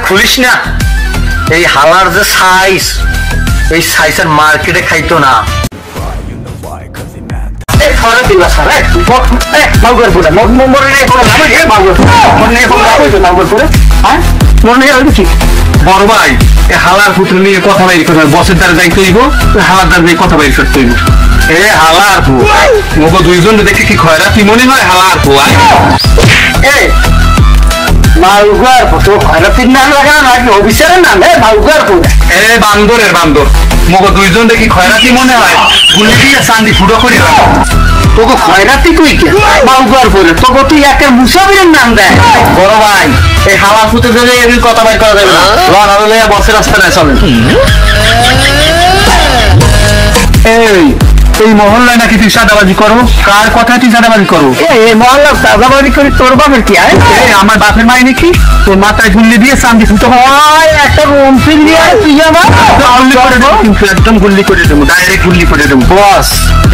খুলিস না, এই হালার যে সাইজ, এই সাইজের মার্কেটে খাইতো না। বড় ভাই হালার পুত্র নিয়ে কথা বাইর করতে বসের দ্বারা যাইতে হইব, হালার দ্বারা কথা বাইর করতে হইব। এ হালার পু মোগো দুইজন দেখে কি খয়রাতি মনে হয়? হালার পু মালুগার তো খয়রাতির নাম লাগা নাকি অফিসারের নাম? মালুগার পু বান্দরের বান্দর। মোগো দুইজন দেখি খয়রাতি মনে হয়, গুলি দিয়ে চান্দি ফুটো করে তোকে খয়রাতি কই কে মালুগার পরে তোকে তুই একটা মুসাফিরের নাম দেয়। বড় ভাই এই হালা ফুটে দিলে এই কথা বাইর করা যাবে না। লড়ালে বসের রাস্তা নাই চলেন। এই মহল্লায় নাকি তুই সাদাবাজি করো? কার কথা তুই সাদাবাজি করো? এই মহল্লা সাদাবাজি করি তোর বাপের কি? আমার বাপের মাই নাকি তোর মাথায় গুল্লি দিয়ে চান্দি ফুটো হয় একটা রমফিল দিয়ে তুই আমার কিন্তু একদম গুল্লি করে দেবো, ডাইরেক্ট গুল্লি করে দেবো। বস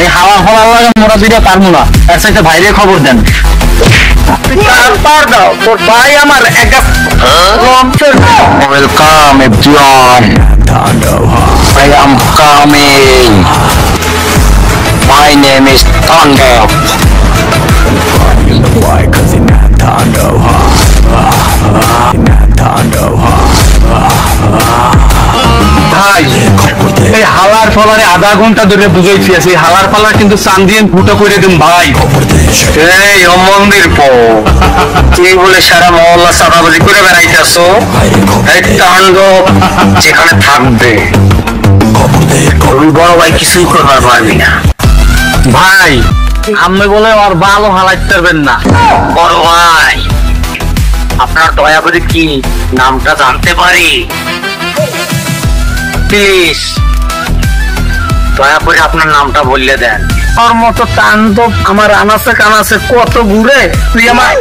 এই হাওয়া ফলা মোরা দুইটা পারবো না, এর সাথে ভাইরে খবর দেন। তোর ভাই আমার welcome everyone, I am coming. My name is Thunder. ভাই এই হালার ফলারে আধা ঘন্টা ধরে বুঝাইছি, এই হালার ফালার কিন্তু চান্দিয়ে ফুটো করে দিন ভাই। এই মন্দির পো তুই বলে সারা মহল্লা চাঁদাবাজি করে বেড়াইতেছো, এই তাণ্ডব যেখানে থাকবে বড় ভাই কিছুই করবার পারবি না। ভাই আমি বলে আর ভালো হালাইতে পারবেন না। বড় ভাই আপনার দয়া করে কি নামটা জানতে পারি প্লিজ? দয়া করে আপনার নামটা বললে দেন। তোর মতো তাণ্ডব আমার আনাচে কানাচে কত ঘুরে, তুই আমার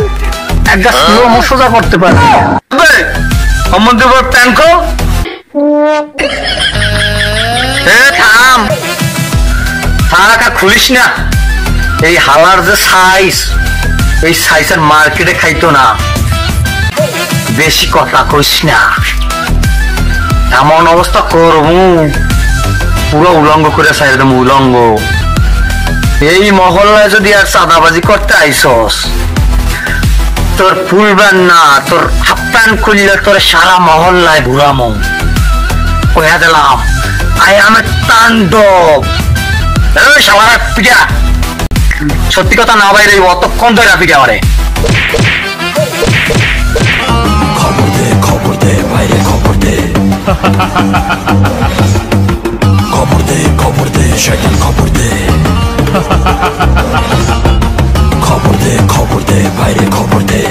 একটা স্লো সোজা করতে পারবি? থাম থাকা খুলিস না, এই হালার যে সাইজ, এই সাইজের মার্কেটে খাইতো না। বেশি কথা কইস না, এমন অবস্থা করবো পুরো উলঙ্গ করে সাইড দেবো। উলঙ্গ এই মহল্লায় যদি আর চাঁদাবাজি করতে আইসস, তোর ফুলবেন না, তোর হাফ প্যান্ট খুললে তোর সারা মহল্লায় ঘুরামো। কইয়া দিলাম আই এম এ তাণ্ডব। সারা পিঠা সত্যি কথা না বাইরে অতক্ষণ ধরে পিঠা আমারে। খবর দে খবর দে বাইরে খবর দে, খবর দে খবর দে শয়তান খবর দে, খবর দে খবর দে বাইরে খবর দে।